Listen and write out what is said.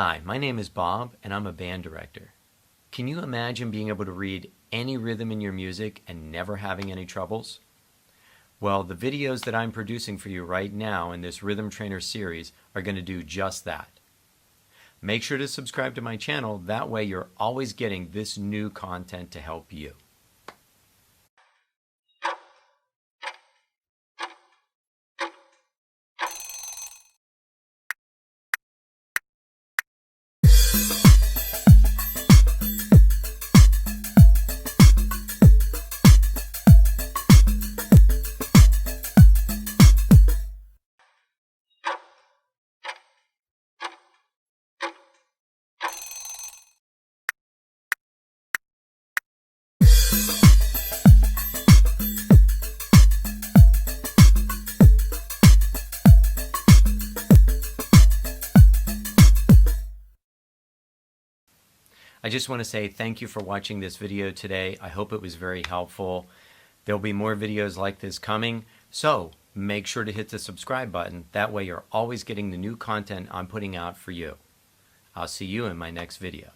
Hi, my name is Bob, and I'm a band director. Can you imagine being able to read any rhythm in your music and never having any troubles? Well, the videos that I'm producing for you right now in this Rhythm Trainer series are going to do just that. Make sure to subscribe to my channel, that way you're always getting this new content to help you. I just want to say thank you for watching this video today. I hope it was very helpful. There'll be more videos like this coming, so make sure to hit the subscribe button. That way you're always getting the new content I'm putting out for you. I'll see you in my next video.